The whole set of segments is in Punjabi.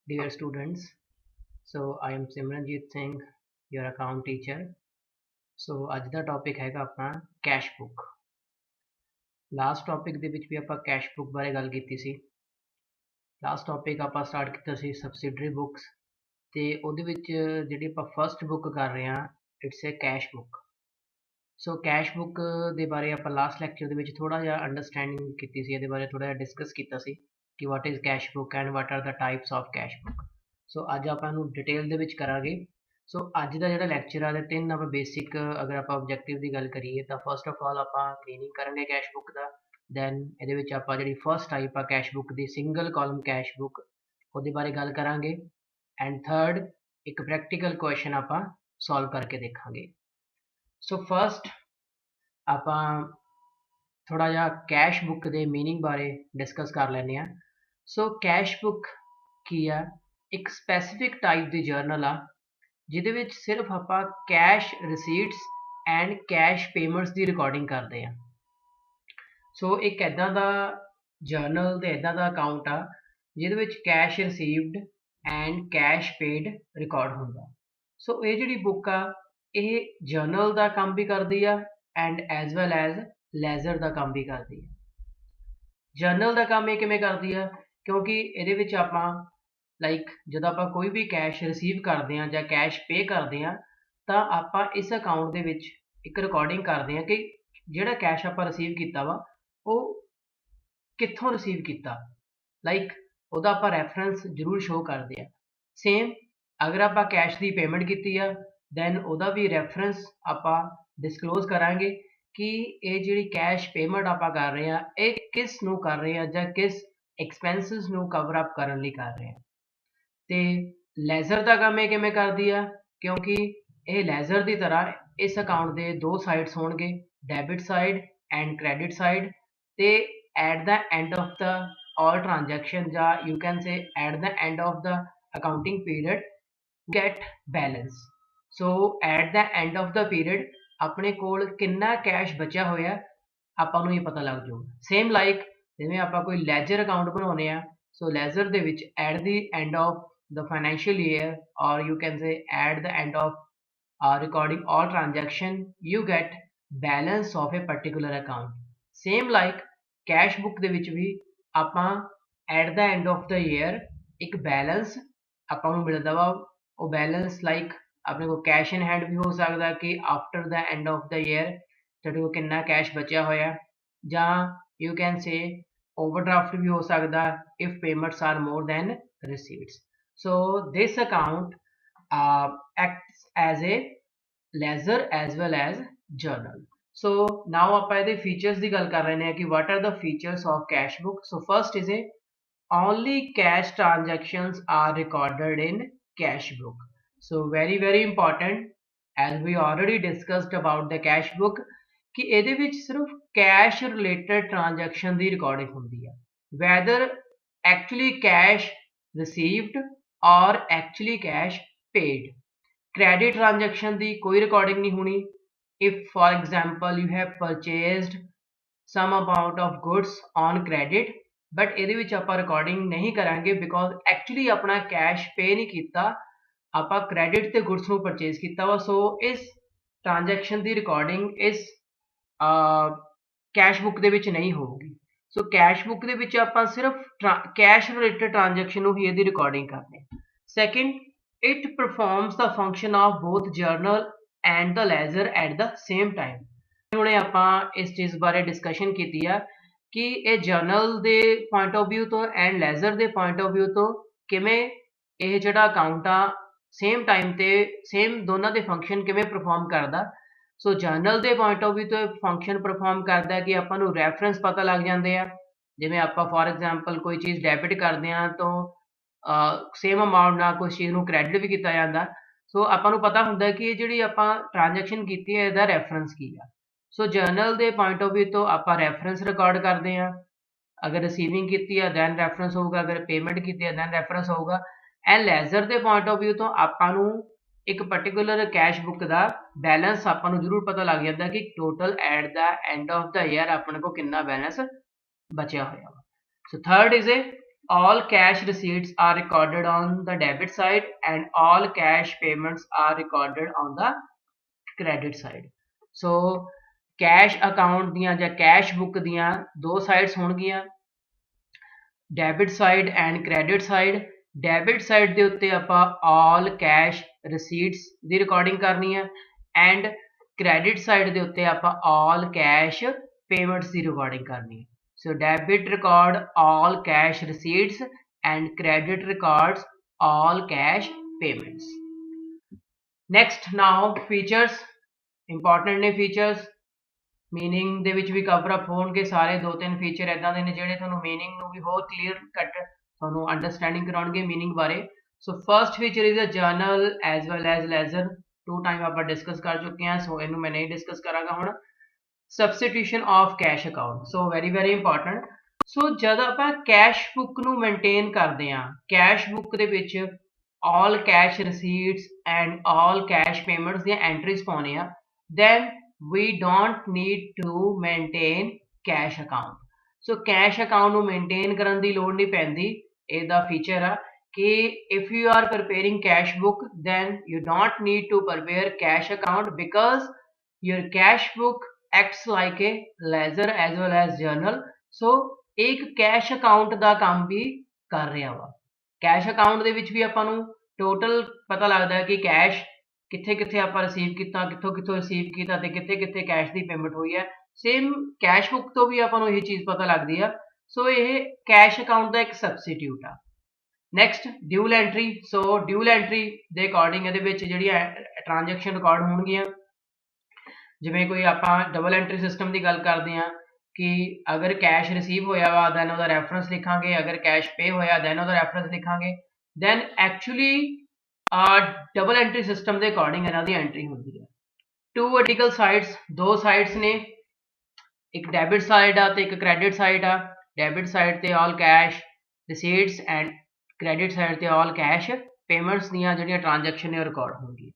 Dear students, so I am Simranjit Singh, your account teacher. So ਅੱਜ ਦਾ ਟੌਪਿਕ ਹੈਗਾ ਆਪਣਾ ਕੈਸ਼ ਬੁੱਕ। ਲਾਸਟ ਟੌਪਿਕ ਦੇ ਵਿੱਚ ਵੀ ਆਪਾਂ ਕੈਸ਼ ਬੁੱਕ ਬਾਰੇ ਗੱਲ ਕੀਤੀ ਸੀ। ਲਾਸਟ ਟੌਪਿਕ ਆਪਾਂ ਸਟਾਰਟ ਕੀਤਾ ਸੀ ਸਬਸਿਡਰੀ ਬੁੱਕਸ ਤੇ ਉਹਦੇ ਵਿੱਚ ਜਿਹੜੀ ਆਪਾਂ ਫਰਸਟ ਬੁੱਕ ਕਰ ਰਹੇ ਹਾਂ it's a cash book. So cash book ਦੇ ਬਾਰੇ ਆਪਾਂ ਲਾਸਟ ਲੈਕਚਰ ਦੇ ਵਿੱਚ ਥੋੜਾ ਜਿਹਾ ਅੰਡਰਸਟੈਂਡਿੰਗ ਕੀਤੀ ਸੀ, ਇਹਦੇ ਬਾਰੇ ਥੋੜਾ ਜਿਹਾ ਡਿਸਕਸ ਕੀਤਾ ਸੀ ਕਿ what is cash book and what are the types of cash book. So ਅੱਜ ਆਪਾਂ ਇਹਨੂੰ ਡਿਟੇਲ ਦੇ ਵਿੱਚ ਕਰਾਂਗੇ। ਸੋ ਅੱਜ ਦਾ ਜਿਹੜਾ ਲੈਕਚਰ ਆ ਦੇ ਤਿੰਨ ਆਪਾਂ ਬੇਸਿਕ ਅਗਰ ਆਪਾਂ ਆਬਜੈਕਟਿਵ ਦੀ ਗੱਲ ਕਰੀਏ ਤਾਂ ਫਸਟ ਆਫ ਆਲ ਆਪਾਂ ਕਲੀਨਿੰਗ ਕਰਾਂਗੇ ਕੈਸ਼ ਬੁੱਕ ਦਾ। ਦੈਨ ਇਹਦੇ ਵਿੱਚ ਆਪਾਂ ਜਿਹੜੀ ਫਸਟ ਟਾਈਪ ਆ ਕੈਸ਼ ਬੁੱਕ ਦੀ ਸਿੰਗਲ ਕਾਲਮ ਕੈਸ਼ ਬੁੱਕ ਉਹਦੇ ਬਾਰੇ ਗੱਲ ਕਰਾਂਗੇ। ਐਂਡ ਥਰਡ ਇੱਕ ਪ੍ਰੈਕਟੀਕਲ ਕੁਐਸਚਨ ਆਪਾਂ ਸੋਲਵ ਕਰਕੇ ਦੇਖਾਂਗੇ। ਸੋ ਫਸਟ ਆਪਾਂ ਥੋੜਾ ਜਿਹਾ ਕੈਸ਼ ਬੁੱਕ ਦੇ ਮੀਨਿੰਗ ਬਾਰੇ ਡਿਸਕਸ ਕਰ ਲੈਂਦੇ ਹਾਂ। ਸੋ ਕੈਸ਼ ਬੁੱਕ ਕੀ ਆ? ਇੱਕ ਸਪੈਸੀਫਿਕ ਟਾਈਪ ਦੀ ਜਰਨਲ ਆ ਜਿਹਦੇ ਵਿੱਚ ਸਿਰਫ ਆਪਾਂ cash receipts and cash payments the recording ਕਰਦੇ ਹਾਂ। ਸੋ ਇੱਕ ਇੱਦਾਂ ਦਾ ਜਰਨਲ ਤੇ ਇੱਦਾਂ ਦਾ ਅਕਾਊਂਟ ਆ ਜਿਹਦੇ ਵਿੱਚ cash received and cash paid record ਹੁੰਦਾ। ਸੋ ਇਹ ਜਿਹੜੀ ਬੁੱਕ ਆ ਇਹ ਜਰਨਲ ਦਾ ਕੰਮ ਵੀ ਕਰਦੀ ਆ and as well as ledger ਦਾ ਕੰਮ ਵੀ ਕਰਦੀ ਆ। ਜਰਨਲ ਦਾ ਕੰਮ ਇਹ ਕਿਵੇਂ ਕਰਦੀ ਆ? ਕਿਉਂਕਿ ਇਹਦੇ ਵਿੱਚ ਆਪਾਂ ਲਾਈਕ ਜਦੋਂ ਆਪਾਂ ਕੋਈ ਵੀ ਕੈਸ਼ ਰਿਸੀਵ ਕਰਦੇ ਹਾਂ ਜਾਂ ਕੈਸ਼ ਪੇ ਕਰਦੇ ਹਾਂ ਤਾਂ ਆਪਾਂ ਇਸ ਅਕਾਊਂਟ ਦੇ ਵਿੱਚ ਇੱਕ ਰਿਕਾਰਡਿੰਗ ਕਰਦੇ ਹਾਂ ਕਿ ਜਿਹੜਾ ਕੈਸ਼ ਆਪਾਂ ਰਿਸੀਵ ਕੀਤਾ ਵਾ ਉਹ ਕਿੱਥੋਂ ਰਿਸੀਵ ਕੀਤਾ, ਲਾਈਕ ਉਹਦਾ ਆਪਾਂ ਰੈਫਰੈਂਸ ਜ਼ਰੂਰ ਸ਼ੋ ਕਰਦੇ ਆ। ਸੇਮ ਅਗਰ ਆਪਾਂ ਕੈਸ਼ ਦੀ ਪੇਮੈਂਟ ਕੀਤੀ ਆ ਦੈਨ ਉਹਦਾ ਵੀ ਰੈਫਰੈਂਸ ਆਪਾਂ ਡਿਸਕਲੋਜ਼ ਕਰਾਂਗੇ ਕਿ ਇਹ ਜਿਹੜੀ ਕੈਸ਼ ਪੇਮੈਂਟ ਆਪਾਂ ਕਰ ਰਹੇ ਹਾਂ ਇਹ ਕਿਸ ਨੂੰ ਕਰ ਰਹੇ ਹਾਂ ਜਾਂ ਕਿਸ ਐਕਸਪੈਂਸਿਸ ਨੂੰ ਕਵਰ ਅਪ ਕਰਨ ਲਈ ਕਰ ਰਹੇ ਹਾਂ। ਤੇ ਲੈਜ਼ਰ ਦਾ ਕੰਮ ਇਹ ਕਿਵੇਂ ਕਰਦੀ ਆ? ਕਿਉਂਕਿ ਇਹ ਲੈਜ਼ਰ ਦੀ ਤਰ੍ਹਾਂ ਇਸ ਅਕਾਊਂਟ ਦੇ ਦੋ ਸਾਈਡਸ ਹੋਣਗੇ, debit side and credit side. ਤੇ at the end of the all transaction ਜਾਂ you can say at the end of the accounting period get balance. So at the end of the period ਆਪਣੇ ਕੋਲ ਕਿੰਨਾ ਕੈਸ਼ ਬਚਿਆ ਹੋਇਆ ਆਪਾਂ ਨੂੰ ਇਹ ਪਤਾ ਲੱਗ ਜਾਊਗਾ। ਸੇਮ ਲਾਈਕ ਜਿਵੇਂ ਆਪਾਂ ਕੋਈ ਲੈਜਰ ਅਕਾਊਂਟ ਬਣਾਉਂਦੇ ਆ, ਸੋ ਲੈਜਰ ਦੇ ਵਿੱਚ at the end of the financial year or you can say at the end of recording all transaction you get balance of a particular account. Same like cash book ਦੇ ਵਿੱਚ ਵੀ ਆਪਾਂ at the end of the year ਇੱਕ ਬੈਲੈਂਸ ਆਪਾਂ ਨੂੰ ਮਿਲਦਾ ਵਾ। ਉਹ ਬੈਲੈਂਸ ਲਾਈਕ ਆਪਣੇ ਕੋਲ ਕੈਸ਼ ਇਨ ਹੈਂਡ ਵੀ ਹੋ ਸਕਦਾ ਕਿ after the end of the year ਤੁਹਾਡੇ ਕੋਲ ਕਿੰਨਾ ਕੈਸ਼ ਬਚਿਆ ਹੋਇਆ, ਜਾਂ ਯੂ ਕੈਨ ਸੇ ਓਵਰਡਰਾਫਟ ਵੀ ਹੋ ਸਕਦਾ if payments are more than receipts. So this account acts as a ledger as well as journal. So now ਆਪਾਂ ਇਹਦੇ features ਦੀ ਗੱਲ ਕਰ ਰਹੇ ਹਾਂ ਕਿ what are the features of cash book. So first is a only cash transactions are recorded in cash book. So very important as we already discussed about the cash book ਕਿ ਇਹਦੇ ਵਿੱਚ ਸਿਰਫ cash related transaction ਦੀ recording ਹੁੰਦੀ ਹੈ, whether actually cash received or actually cash paid. Credit transaction ਦੀ ਕੋਈ recording ਨਹੀਂ ਹੋਣੀ। If for example you have purchased some amount of goods on credit but ਇਹਦੇ ਵਿੱਚ ਆਪਾਂ recording ਨਹੀਂ ਕਰਾਂਗੇ because actually ਆਪਣਾ cash pay ਨਹੀਂ ਕੀਤਾ, ਆਪਾਂ credit ਤੇ goods ਨੂੰ purchase ਕੀਤਾ ਵਾ। ਸੋ ਇਸ transaction ਦੀ recording ਇਸ cash book ਦੇ ਵਿੱਚ ਨਹੀਂ ਹੋਊਗੀ। ਸੋ cash book ਦੇ ਵਿੱਚ ਆਪਾਂ ਸਿਰਫ cash related transaction ਨੂੰ ਹੀ ਇਹਦੀ recording ਕਰਦੇ ਹਾਂ। Second, it performs the function of both journal and the ledger at the same time. ਹੁਣੇ ਆਪਾਂ ਇਸ ਚੀਜ਼ ਬਾਰੇ ਡਿਸਕਸ਼ਨ ਕੀਤੀ ਆ ਕਿ ਇਹ ਜਰਨਲ ਦੇ ਪੁਆਇੰਟ ਆਫ ਵਿਊ ਤੋਂ ਐਂਡ ਲੈਜ਼ਰ ਦੇ ਪੁਆਇੰਟ ਆਫ ਵਿਊ ਤੋਂ ਕਿਵੇਂ ਇਹ ਜਿਹੜਾ ਅਕਾਊਂਟ ਆ ਸੇਮ ਟਾਈਮ ਤੇ ਸੇਮ ਦੋਨਾਂ ਦੇ ਫੰਕਸ਼ਨ ਕਿਵੇਂ ਪਰਫਾਰਮ ਕਰਦਾ। ਸੋ ਜਰਨਲ ਦੇ ਪੁਆਇੰਟ ਆਫ ਵਿਊ ਤੋਂ ਫੰਕਸ਼ਨ ਪਰਫਾਰਮ ਕਰਦਾ ਕਿ ਆਪਾਂ ਨੂੰ ਰੈਫਰੈਂਸ ਪਤਾ ਲੱਗ ਜਾਂਦੇ ਆ। ਜਿਵੇਂ ਆਪਾਂ ਫੋਰ ਐਗਜ਼ਾਮਪਲ ਕੋਈ ਚੀਜ਼ ਡੈਬਿਟ ਕਰਦੇ ਆ ਤਾਂ ਸੇਮ ਅਮਾਊਂਟ ਨਾਲ ਕੋਈ ਚੀਜ਼ ਨੂੰ ਕ੍ਰੈਡਿਟ ਵੀ ਕੀਤਾ ਜਾਂਦਾ। ਸੋ ਆਪਾਂ ਨੂੰ ਪਤਾ ਹੁੰਦਾ ਕਿ ਇਹ ਜਿਹੜੀ ਆਪਾਂ ਟ੍ਰਾਂਜੈਕਸ਼ਨ ਕੀਤੀ ਹੈ ਇਹਦਾ ਰੈਫਰੈਂਸ ਕੀ ਆ। ਸੋ ਜਰਨਲ ਦੇ ਪੁਆਇੰਟ ਆਫ ਵਿਊ ਤੋਂ ਆਪਾਂ ਰੈਫਰੈਂਸ ਰਿਕਾਰਡ ਕਰਦੇ ਹਾਂ। ਅਗਰ ਰਿਸੀਵਿੰਗ ਕੀਤੀ ਹੈ ਦੈਨ ਰੈਫਰੈਂਸ ਹੋਊਗਾ, ਅਗਰ ਪੇਮੈਂਟ ਕੀਤੀ ਹੈ ਦੈਨ ਰੈਫਰੈਂਸ ਹੋਊਗਾ। ਐਂਡ ਲੈਜ਼ਰ ਦੇ ਪੁਆਇੰਟ ਆਫ ਵਿਊ ਤੋਂ ਆਪਾਂ ਨੂੰ ਇੱਕ ਪਾਰਟਿਕੂਲਰ ਕੈਸ਼ ਬੁੱਕ ਦਾ ਬੈਲੈਂਸ ਆਪਾਂ ਨੂੰ ਜ਼ਰੂਰ ਪਤਾ ਲੱਗ ਜਾਂਦਾ ਕਿ total at the end of the year ਆਪਣੇ ਕੋਲ ਕਿੰਨਾ ਬੈਲੈਂਸ ਬਚਿਆ ਹੋਇਆ ਵਾ। So third is a all cash receipts are recorded on the debit side and all cash payments are recorded on the credit side. So cash account ਦੀਆਂ ਜਾਂ cash book ਦੀਆਂ ਦੋ sides ਹੋਣਗੀਆਂ, debit side and credit side. Debit side ਦੇ ਉੱਤੇ ਆਪਾਂ all cash receipts ਦੀ recording ਕਰਨੀ ਹੈ and credit side ਦੇ ਉੱਤੇ ਆਪਾਂ all cash payments ਦੀ recording ਕਰਨੀ ਹੈ. So debit record all cash receipts and credit records all cash payments. Next, now features, important ਨੇ features, meaning ਦੇ ਵਿੱਚ ਵੀ cover up ਹੋਣਗੇ ਸਾਰੇ, ਦੋ ਤਿੰਨ feature ਇਦਾਂ ਦੇ ਨੇ ਜਿਹੜੇ ਤੁਹਾਨੂੰ meaning ਨੂੰ ਵੀ ਹੋਰ clear cut ਤੁਹਾਨੂੰ understanding ਕਰਾਉਣਗੇ meaning ਬਾਰੇ. So first feature is a journal as well as ledger. two time ਆਪਾਂ discuss ਕਰ ਚੁੱਕੇ ਹਾਂ, so ਇਹਨੂੰ ਮੈਂ ਨਹੀਂ discuss ਕਰਾਂਗਾ ਹੁਣ. Substitution of cash account, so very important. So ਜਦ ਆਪਾਂ cash book ਨੂੰ maintain ਕਰਦੇ ਹਾਂ, cash book ਦੇ ਵਿੱਚ all cash receipts and all cash payments ਦੀਆਂ entries ਪਾਉਣੇ ਆ, then we don't need to maintain cash account. So cash account ਨੂੰ maintain ਕਰਨ ਦੀ ਲੋੜ ਨਹੀਂ ਪੈਂਦੀ, ਇਹਦਾ feature ਆ ਕਿ if you are preparing cash book then you don't need to prepare cash account because your cash book acts like a ledger as well as journal. So ਇੱਕ cash account ਦਾ ਕੰਮ ਵੀ ਕਰ ਰਿਹਾ ਵਾ. cash account ਦੇ ਵਿੱਚ ਵੀ ਆਪਾਂ ਨੂੰ total ਪਤਾ ਲੱਗਦਾ ਹੈ ਕਿ cash ਕਿੱਥੇ ਕਿੱਥੇ ਆਪਾਂ receive ਕੀਤਾ, ਕਿੱਥੋਂ ਕਿੱਥੋਂ receive ਕੀਤਾ ਤੇ ਕਿੱਥੇ ਕਿੱਥੇ cash ਦੀ payment ਹੋਈ ਹੈ. same cash book ਤੋਂ ਵੀ ਆਪਾਂ ਨੂੰ ਇਹ ਚੀਜ਼ ਪਤਾ ਲੱਗਦੀ ਆ. ਸੋ ਇਹ cash account ਦਾ ਇੱਕ substitute ਆ. next dual entry. so dual entry ਦੇ according ਇਹਦੇ ਵਿੱਚ ਜਿਹੜੀਆਂ transaction record ਹੋਣਗੀਆਂ, ਜਿਵੇਂ ਕੋਈ ਆਪਾਂ ਡਬਲ ਐਂਟਰੀ ਸਿਸਟਮ ਦੀ ਗੱਲ ਕਰਦੇ ਹਾਂ ਕਿ ਅਗਰ ਕੈਸ਼ ਰਿਸੀਵ ਹੋਇਆ ਵਾ ਦੈਨ ਉਹਦਾ ਰੈਫਰੈਂਸ ਲਿਖਾਂਗੇ, ਅਗਰ ਕੈਸ਼ ਪੇ ਹੋਇਆ ਦੈਨ ਉਹਦਾ ਰੈਫਰੈਂਸ ਲਿਖਾਂਗੇ, then actually double entry system ਦੇ ਅਕੋਰਡਿੰਗ ਇਹਨਾਂ ਦੀ ਐਂਟਰੀ ਹੁੰਦੀ ਹੈ. ਟੂ ਵਰਟੀਕਲ ਸਾਈਡਸ, ਦੋ ਸਾਈਡਸ ਨੇ, ਇੱਕ ਡੈਬਿਟ ਸਾਈਡ ਆ ਤੇ ਇੱਕ ਕ੍ਰੈਡਿਟ ਸਾਈਡ ਆ. ਡੈਬਿਟ ਸਾਈਡ ਤੇ all cash receipts and credit side ਤੇ ਆਲ ਕੈਸ਼ ਪੇਮੈਂਟਸ ਦੀਆਂ ਜਿਹੜੀਆਂ ਟ੍ਰਾਂਜੈਕਸ਼ਨ ਨੇ ਉਹ ਰਿਕਾਰਡ ਹੋਣਗੀਆਂ.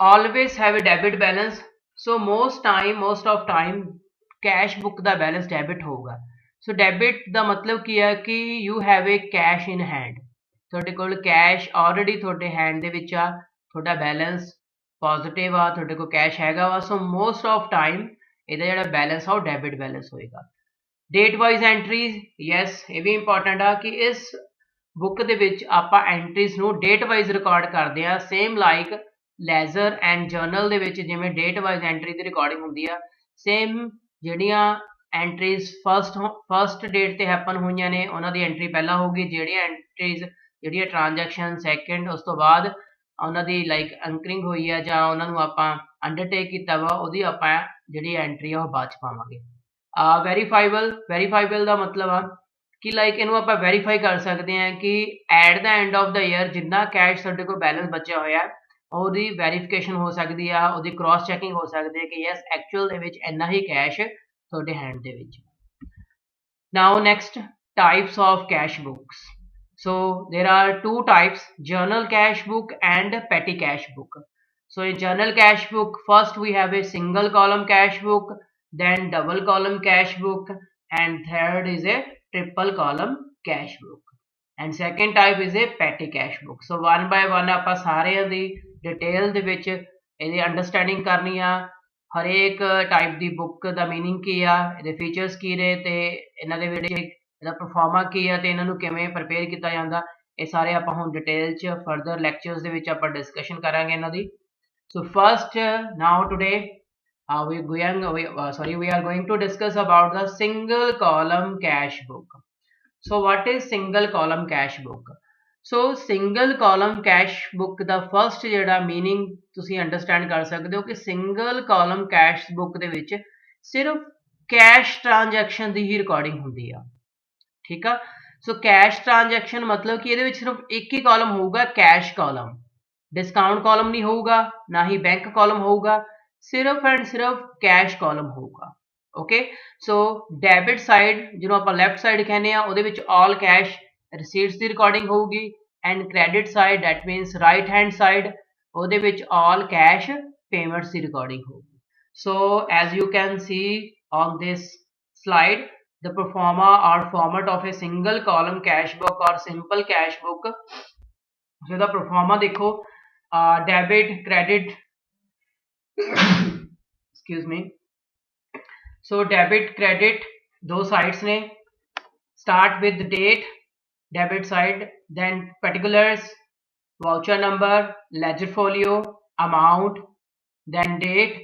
Always have a debit balance. so most of time cash book ਦਾ balance debit ਹੋਊਗਾ. so debit ਦਾ ਮਤਲਬ ਕੀ ਹੈ ਕਿ you have a cash in hand, ਤੁਹਾਡੇ ਕੋਲ cash already ਤੁਹਾਡੇ hand ਦੇ ਵਿੱਚ ਆ, ਤੁਹਾਡਾ balance positive ਆ, ਤੁਹਾਡੇ ਕੋਲ cash ਹੈਗਾ ਵਾ. so most of time ਇਹਦਾ ਜਿਹੜਾ balance ਆ ਉਹ debit balance ਹੋਏਗਾ. date wise entries, yes ਇਹ ਵੀ important ਆ ਕਿ ਇਸ book ਦੇ ਵਿੱਚ ਆਪਾਂ entries ਨੂੰ date wise record ਕਰਦੇ ਆ, same like ledger and general ਦੇ ਵਿੱਚ ਜਿਵੇਂ ਡੇਟ ਵਾਈਜ਼ ਐਂਟਰੀ ਦੀ ਰਿਕਾਰਡਿੰਗ ਹੁੰਦੀ ਆ, ਸੇਮ ਜਿਹੜੀਆਂ ਐਂਟਰੀਜ਼ ਫਸਟ ਡੇਟ ਤੇ ਹੈਪਨ ਹੋਈਆਂ ਨੇ ਉਹਨਾਂ ਦੀ ਐਂਟਰੀ ਪਹਿਲਾਂ ਹੋਊਗੀ, ਜਿਹੜੀਆਂ ਐਂਟਰੀਜ਼ ਜਿਹੜੀਆਂ ਟ੍ਰਾਂਜੈਕਸ਼ਨ ਸੈਕਿੰਡ ਉਸ ਤੋਂ ਬਾਅਦ ਉਹਨਾਂ ਦੀ ਲਾਈਕ ਅੰਕਰਿੰਗ ਹੋਈ ਆ ਜਾਂ ਉਹਨਾਂ ਨੂੰ ਆਪਾਂ ਅੰਡਰਟੇਕ ਕੀਤਾ ਵਾ ਉਹਦੀ ਆਪਾਂ ਜਿਹੜੀ ਐਂਟਰੀ ਆ ਉਹ ਬਾਅਦ ਚ ਪਾਵਾਂਗੇ. ਵੈਰੀਫਾਈਬਲ ਦਾ ਮਤਲਬ ਆ ਕਿ ਲਾਈਕ ਇਹਨੂੰ ਆਪਾਂ ਵੈਰੀਫਾਈ ਕਰ ਸਕਦੇ ਹਾਂ ਕਿ at the end of the year ਜਿੰਨਾ ਕੈਸ਼ ਸਾਡੇ ਕੋਲ ਬੈਲੈਂਸ ਬਚਿਆ ਹੋਇਆ ਉਹਦੀ ਵੈਰੀਫਿਕੇਸ਼ਨ ਹੋ ਸਕਦੀ ਆ, ਉਹਦੀ ਕ੍ਰਾਸ ਚੈਕਿੰਗ ਹੋ ਸਕਦੀ ਹੈ ਕਿ ਯੈਸ ਐਕਚੁਅਲ ਦੇ ਵਿੱਚ ਇੰਨਾ ਹੀ ਕੈਸ਼ ਤੁਹਾਡੇ ਹੈਂਡ ਦੇ ਵਿੱਚ. Now next types of cash books. so there are two types, journal cash book and petty cash book. so in journal cash book first we have a single column cash book, then double column cash book, and third is a triple column cash book, and second type is a petty cash book. so one by one ਆਪਾਂ ਸਾਰਿਆਂ ਦੀ ਡਿਟੇਲ ਦੇ ਵਿੱਚ ਇਹਦੀ ਅੰਡਰਸਟੈਂਡਿੰਗ ਕਰਨੀ ਆ. ਹਰੇਕ ਟਾਈਪ ਦੀ ਬੁੱਕ ਦਾ ਮੀਨਿੰਗ ਕੀ ਆ, ਇਹਦੇ ਫੀਚਰਸ ਕੀ ਨੇ ਤੇ ਇਹਨਾਂ ਦੇ ਵਿੱਚ ਇਹਦਾ ਪਰਫਾਰਮਾ ਕੀ ਆ ਤੇ ਇਹਨਾਂ ਨੂੰ ਕਿਵੇਂ ਪ੍ਰਿਪੇਅਰ ਕੀਤਾ ਜਾਂਦਾ, ਇਹ ਸਾਰੇ ਆਪਾਂ ਹੁਣ ਡਿਟੇਲ 'ਚ ਫਰਦਰ ਲੈਕਚਰਸ ਦੇ ਵਿੱਚ ਆਪਾਂ ਡਿਸਕਸ਼ਨ ਕਰਾਂਗੇ ਇਹਨਾਂ ਦੀ. So first now today we are going to discuss about the single column cash book. so what is single column cash book? so single column cash book the first ਜਿਹੜਾ ਮੀਨਿੰਗ ਤੁਸੀਂ ਅੰਡਰਸਟੈਂਡ ਕਰ ਸਕਦੇ ਹੋ ਕਿ ਸਿੰਗਲ ਕਾਲਮ ਕੈਸ਼ ਬੁੱਕ ਦੇ ਵਿੱਚ ਸਿਰਫ ਕੈਸ਼ ਟ੍ਰਾਂਜੈਕਸ਼ਨ ਦੀ ਹੀ ਰਿਕਾਰਡਿੰਗ ਹੁੰਦੀ ਆ. ਠੀਕ ਆ, ਸੋ ਕੈਸ਼ ਟ੍ਰਾਂਜੈਕਸ਼ਨ ਮਤਲਬ ਕਿ ਇਹਦੇ ਵਿੱਚ ਸਿਰਫ ਇੱਕ ਹੀ ਕਾਲਮ ਹੋਊਗਾ, ਕੈਸ਼ ਕਾਲਮ, ਡਿਸਕਾਊਂਟ ਕਾਲਮ ਨਹੀਂ ਹੋਊਗਾ, ਨਾ ਹੀ ਬੈਂਕ ਕਾਲਮ ਹੋਊਗਾ, ਸਿਰਫ ਐਂਡ ਸਿਰਫ ਕੈਸ਼ ਕਾਲਮ ਹੋਊਗਾ. ਓਕੇ, ਸੋ ਡੈਬਿਟ ਸਾਈਡ ਜਿਹਨੂੰ ਆਪਾਂ ਲੈਫਟ ਸਾਈਡ ਕਹਿੰਦੇ ਆ ਉਹਦੇ ਵਿੱਚ ਆਲ ਕੈਸ਼ ਰਿਸੀਟਸ ਦੀ ਰਿਕਾਰਡਿੰਗ ਹੋਊਗੀ, and credit side that means right hand side ਉਹਦੇ ਵਿੱਚ ਆਲ ਕੈਸ਼ ਪੇਮੈਂਟਸ ਦੀ ਰਿਕਾਰਡਿੰਗ ਹੋਊਗੀ. So as you can see on this slide the performa or format of a single column cash book or simple cash book. So the performa देखो, debit credit excuse me, so debit credit दो sides ने, start with date debit side, then particulars, voucher number, ledger folio, amount, then date,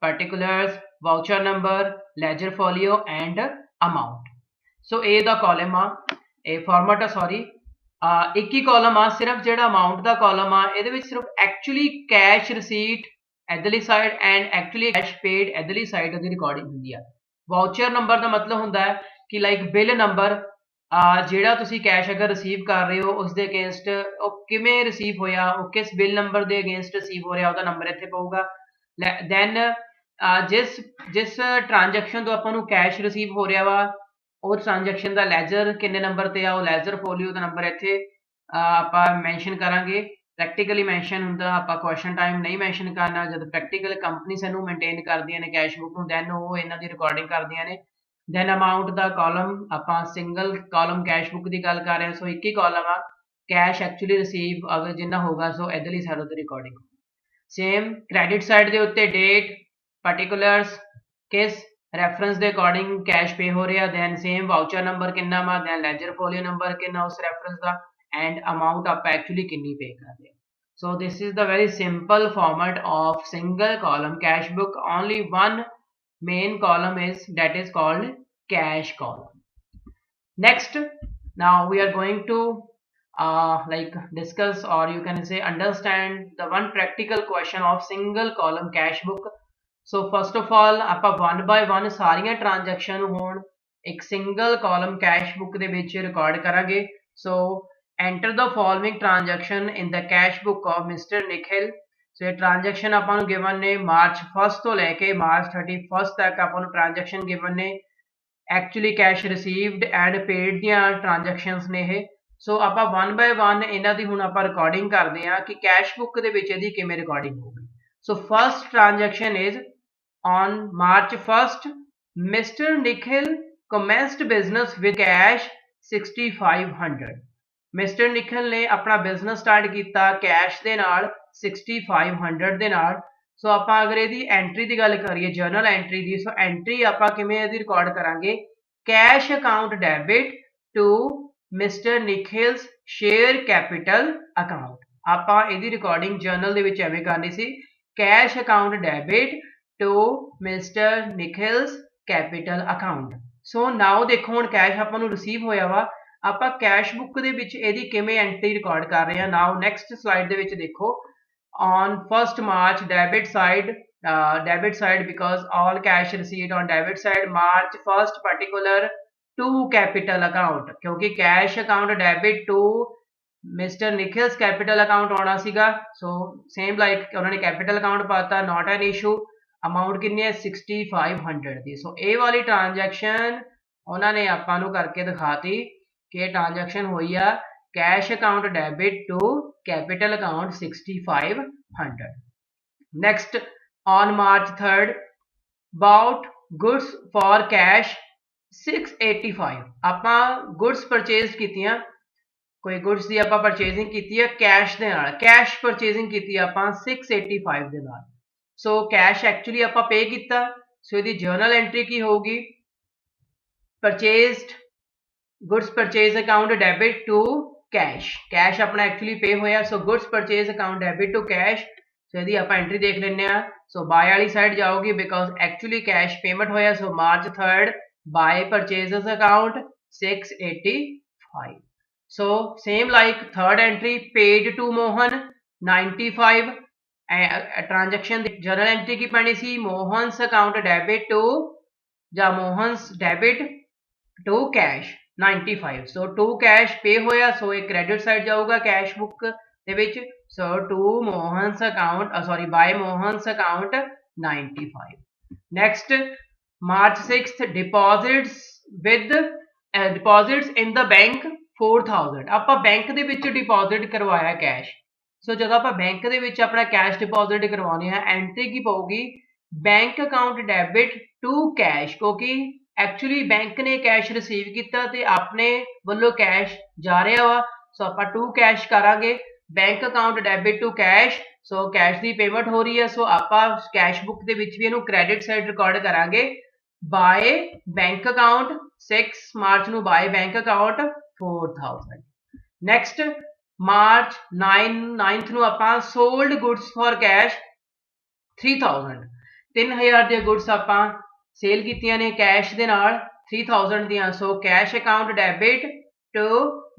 particulars, voucher number, ledger folio and amount. So A the column ਆ, A format ਆ sorry, ਇੱਕ ਹੀ column ਆ, ਸਿਰਫ ਜਿਹੜਾ amount ਦਾ column ਆ ਇਹਦੇ ਵਿੱਚ ਸਿਰਫ actually cash receipt ਇੱਧਰਲੀ side and actually cash paid ਇੱਧਰਲੀ side the recording ਹੁੰਦੀ ਆ। voucher number ਦਾ ਮਤਲਬ ਹੁੰਦਾ ਹੈ ਕਿ like bill number, ਜਿਹੜਾ ਤੁਸੀਂ ਕੈਸ਼ ਅਗਰ ਰਿਸੀਵ ਕਰ ਰਹੇ ਹੋ ਉਸ ਦੇ ਅਗੇਂਸਟ ਉਹ ਕਿਵੇਂ ਰਿਸੀਵ ਹੋਇਆ, ਉਹ ਕਿਸ ਬਿੱਲ ਨੰਬਰ ਦੇ ਅਗੇਂਸਟ ਰਿਸੀਵ ਹੋ ਰਿਹਾ ਉਹਦਾ ਨੰਬਰ ਇੱਥੇ ਪਊਗਾ। ਦੈਨ ਜਿਸ ਟ੍ਰਾਂਜੈਕਸ਼ਨ ਤੋਂ ਆਪਾਂ ਨੂੰ ਕੈਸ਼ ਰਿਸੀਵ ਹੋ ਰਿਹਾ ਵਾ ਉਹ ਟ੍ਰਾਂਜੈਕਸ਼ਨ ਦਾ ਲੈਜਰ ਕਿੰਨੇ ਨੰਬਰ ਤੇ ਆ, ਉਹ ਲੈਜਰ ਫੋਲੀਓ ਦਾ ਨੰਬਰ ਇੱਥੇ ਆਪਾਂ ਮੈਂਸ਼ਨ ਕਰਾਂਗੇ। ਪ੍ਰੈਕਟੀਕਲੀ ਮੈਂਸ਼ਨ ਹੁੰਦਾ, ਆਪਾਂ ਕੁਐਸਚਨ ਟਾਈਮ ਨਹੀਂ ਮੈਂਸ਼ਨ ਕਰਨਾ। ਜਦ ਪ੍ਰੈਕਟੀਕਲ ਕੰਪਨੀ ਸਾਨੂੰ ਮੇਨਟੇਨ ਕਰਦੀਆਂ ਨੇ ਕੈਸ਼ ਬੁੱਕ ਨੂੰ, ਦੈਨ ਉਹ ਇਹਨਾਂ ਦੀ ਰਿਕਾਰਡਿੰਗ ਕਰਦੀਆਂ ਨੇ। ਦੈਨ ਅਮਾਊਂਟ ਦਾ ਕਾਲਮ, ਆਪਾਂ ਸਿੰਗਲ ਕਾਲਮ ਕੈਸ਼ ਬੁੱਕ ਦੀ ਗੱਲ ਕਰ ਰਹੇ ਹਾਂ, ਸੋ ਇੱਕ ਹੀ ਕਾਲਮ ਆ ਕੈਸ਼ ਐਕਚੁਅਲੀ ਰਿਸੀਵ ਅਗਰ ਜਿੰਨਾ ਹੋਗਾ ਸੋ ਇੱਧਰਲੀ ਸਾਈਡ ਉੱਤੇ ਰਿਕਾਰਡਿੰਗ। ਸੇਮ ਕ੍ਰੈਡਿਟ ਸਾਈਡ ਦੇ ਉੱਤੇ ਡੇਟ, ਪਾਰਟਿਕੂਲਰਸ, ਕਿਸ ਰੈਫਰੈਂਸ ਦੇ ਅਕੋਰਡਿੰਗ ਕੈਸ਼ ਪੇ ਹੋ ਰਿਹਾ, ਦੈਨ ਸੇਮ ਵਾਊਚਰ ਨੰਬਰ ਕਿੰਨਾ ਵਾ, ਦੈਨ ਲੈਜਰ ਫੋਲੀਓ ਨੰਬਰ ਕਿੰਨਾ ਉਸ ਰੈਫਰੈਂਸ ਦਾ, ਐਂਡ ਅਮਾਊਂਟ ਆਪਾਂ ਐਕਚੁਅਲੀ ਕਿੰਨੀ ਪੇ ਕਰ ਰਹੇ। So this is the very simple format of single column cash book. Only one main column is that is called cash column. Next, now we are going to like discuss, or you can say understand the one practical question of single column cash book. So first of all ਆਪਾਂ one by one ਸਾਰੀਆਂ transaction ਹੋਣ ਇੱਕ single column cash book ਦੇ ਵਿੱਚ record ਕਰਾਂਗੇ। So enter the following transaction in the cash book of Mr. Nikhil. So ਇਹ transaction ਆਪਾਂ ਨੂੰ given ਨੇ March 1st ਤੋਂ ਲੈ ਕੇ March 31st ਤੱਕ ਆਪਾਂ ਨੂੰ transaction given ਨੇ, actually cash received and paid ਦੀਆਂ transactions ਨੇ ਇਹ। ਸੋ ਆਪਾਂ one by one ਇਹਨਾਂ ਦੀ ਹੁਣ ਆਪਾਂ recording ਕਰਦੇ ਹਾਂ ਕਿ cash book ਦੇ ਵਿੱਚ ਇਹਦੀ ਕਿਵੇਂ recording ਹੋਊਗੀ। So first transaction is on March 1st, Mr. Nikhil commenced business with cash 6500. Mr. Nikhil ਨੇ ਆਪਣਾ ਬਿਜ਼ਨਸ ਸਟਾਰਟ ਕੀਤਾ ਕੈਸ਼ ਦੇ ਨਾਲ 6500 ਦੇ ਨਾਲ। ਸੋ ਆਪਾਂ ਅਗਰ ਇਹਦੀ ਐਂਟਰੀ ਦੀ ਗੱਲ ਕਰੀਏ ਜਰਨਲ ਐਂਟਰੀ ਦੀ, ਸੋ ਐਂਟਰੀ ਆਪਾਂ ਕਿਵੇਂ ਇਹਦੀ ਰਿਕਾਰਡ ਕਰਾਂਗੇ, cash account debit to mister Nikhil's share capital account. ਆਪਾਂ ਇਹਦੀ ਰਿਕਾਰਡਿੰਗ ਜਰਨਲ ਦੇ ਵਿੱਚ ਐਵੇਂ ਕਰਨੀ ਸੀ, cash account debit to mister Nikhil's capital account. So now ਦੇਖੋ ਹੁਣ ਕੈਸ਼ ਆਪਾਂ ਨੂੰ ਰਿਸੀਵ ਹੋਇਆ ਵਾ, ਆਪਾਂ ਕੈਸ਼ ਬੁੱਕ ਦੇ ਵਿੱਚ ਇਹਦੀ ਕਿਵੇਂ ਐਂਟਰੀ ਰਿਕਾਰਡ ਕਰ ਰਹੇ ਹਾਂ। ਨਾਓ ਨੈਕਸਟ ਸਲਾਈਡ ਦੇ ਵਿੱਚ ਦੇਖੋ, on 1st March debit side because all cash received on debit side, March 1st particular to capital account, क्योंकि cash account debit to Mr. Nikhil's capital account ਆਉਣਾ ਸੀਗਾ। so same like ਉਹਨਾਂ ਨੇ capital account ਪਾਤਾ, not an issue। amount ਕਿੰਨੀ ਹੈ 6500 ਦੀ। so ਇਹ ਵਾਲੀ transaction ਉਹਨਾਂ ਨੇ ਆਪਾਂ ਨੂੰ ਕਰਕੇ ਦਿਖਾਤੀ ਕਿ transaction ਹੋਈ ਆ cash account debit to capital account 6500. Next, on March 3rd, bought goods for cash 685. ਆਪਾਂ goods purchase ਕੀਤੀਆਂ, ਕੋਈ goods ਦੀ ਆਪਾਂ purchasing ਕੀਤੀ ਹੈ cash ਦੇ ਨਾਲ, cash purchasing ਕੀਤੀ ਆਪਾਂ 685 ਦੇ ਨਾਲ। so cash actually ਆਪਾਂ pay ਕੀਤਾ, so ਇਹਦੀ journal entry ਕੀ ਹੋਊਗੀ, purchased goods purchase account debit to cash, cash अपना actually pay होया, so goods purchase account debit to cash। so यदि आप एंट्री देख लेने हैं, so buy वाली साइड जाओगी because actually cash payment होया, so March 3rd buy purchases account 685। so same like third entry paid to Mohan 95, transaction journal entry की पैनी सी Mohan's account debit to या Mohan's debit to cash 95। so to cash pay ਹੋਇਆ, so ਇਹ credit side ਜਾਊਗਾ cash book ਦੇ ਵਿੱਚ, so to Mohan's account sorry by Mohan's account 95। next, March 6th deposits with deposits in the bank 4000। ਆਪਾਂ ਬੈਂਕ ਦੇ ਵਿੱਚ ਡਿਪੋਜ਼ਿਟ ਕਰਵਾਇਆ ਕੈਸ਼। ਸੋ ਜਦੋਂ ਆਪਾਂ ਬੈਂਕ ਦੇ ਵਿੱਚ ਆਪਣਾ ਕੈਸ਼ ਡਿਪੋਜ਼ਿਟ ਕਰਵਾਉਣੇ ਆ, ਐਂਟਰੀ ਕੀ ਪਊਗੀ, bank account debit to cash, ਕਿਉਂਕਿ एक्चुअली बैंक ने कैश रिसीव किया तो अपने वालों कैश जा रहा वा सो आप टू कैश करांगे bank account debit to cash so cash की पेमेंट हो रही है सो आप कैश बुक के भी इनू क्रेडिट साइड रिकॉर्ड करांगे बाय बैंक अकाउंट 6 मार्च ਨੂੰ by bank account 4000 next March 9th ਨੂੰ ਆਪਾਂ सोल्ड गुड्स फॉर कैश 3000 3000 ਦੀਆਂ ਗੁੱਡਸ ਆਪਾਂ ਸੇਲ ਕੀਤੀਆਂ ਨੇ ਕੈਸ਼ ਦੇ ਨਾਲ 3000 ਦੀਆਂ so cash account debit to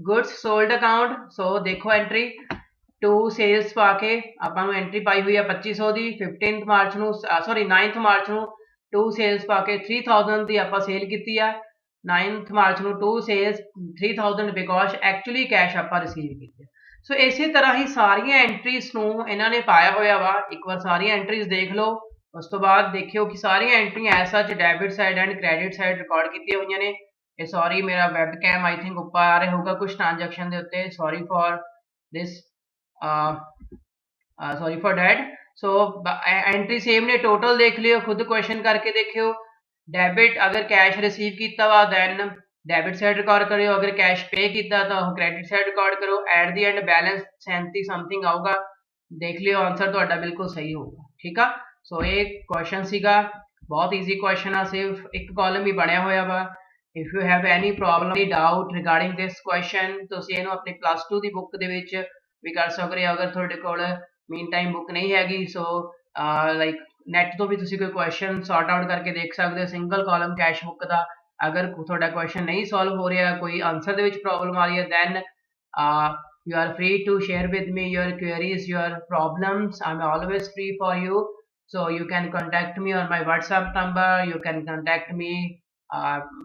goods sold account so ਦੇਖੋ ਐਂਟਰੀ ਟੂ ਸੇਲਸ ਪਾ ਕੇ ਆਪਾਂ ਨੂੰ ਐਂਟਰੀ ਪਾਈ ਹੋਈ ਆ 2500 ਦੀ 15th ਮਾਰਚ ਨੂੰ ਸੌਰੀ 9th ਮਾਰਚ ਨੂੰ ਟੂ ਸੇਲਸ ਪਾ ਕੇ 3000 ਦੀ ਆਪਾਂ ਸੇਲ ਕੀਤੀ ਆ 9th ਮਾਰਚ ਨੂੰ to sales 3000 because actually cash ਆਪਾਂ ਰਿਸੀਵ ਕੀਤੇ ਸੋ ਇਸੇ ਤਰ੍ਹਾਂ ਹੀ ਸਾਰੀਆਂ ਐਂਟਰੀਜ਼ ਨੂੰ ਇਹਨਾਂ ਨੇ ਪਾਇਆ ਹੋਇਆ ਵਾ ਇੱਕ ਵਾਰ ਸਾਰੀਆਂ ਐਂਟਰੀਜ਼ ਦੇਖ ਲਓ ਉਸ ਤੋਂ ਬਾਅਦ ਦੇਖਿਓ ਕਿ ਸਾਰੀਆਂ ਐਂਟਰੀਆਂ as such debit side and credit side record ਕੀਤੀਆਂ ਹੋਈਆਂ ਨੇ ਇਹ ਸੌਰੀ ਮੇਰਾ ਵੈਬਕੈਮ ਆਈ ਥਿੰਕ ਉੱਪਰ ਆ ਰਿਹਾ ਹੋਊਗਾ ਕੁਝ ਟ੍ਰਾਂਜੈਕਸ਼ਨ ਦੇ ਉੱਤੇ sorry for this sorry for that so entry same ने टोटल देख लियो खुद क्वेश्चन करके देखियो डेबिट अगर कैश रिसीव किया वा दैन डेबिट साइड रिकॉर्ड करो अगर कैश पे किया तो क्रेडिट साइड रिकॉर्ड करो at the end balance 37 something आऊगा देख लियो आंसर तो बिल्कुल सही होगा ठीक है सो ये क्वेश्चन सीगा बहुत ईजी क्वेश्चन आ सिर्फ एक कॉलम ही बनया होया वा if you have any problem any doubt regarding this question तुसीं इहनूं अपनी +2 की बुक दे विच भी कर सकते हो अगर तुहाडे कोल मीन टाइम बुक नहीं हैगी सो लाइक नैट तो भी तुसीं कोई क्वेश्चन सॉर्ट आउट करके देख सकते हो सिंगल कॉलम कैश बुक का अगर तुहाडा क्वेश्चन नहीं सॉल्व हो रहा कोई आंसर दे विच प्रॉब्लम आ रही है then you are free to share with me your queries your problems I'm always free for you so you can contact me on my WhatsApp number you can contact me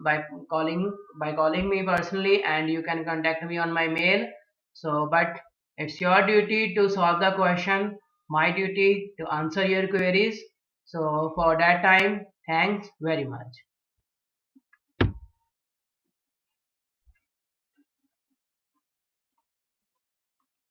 by calling me personally and you can contact me on my mail so but it's your duty to solve the question my duty to answer your queries so for that time thanks very much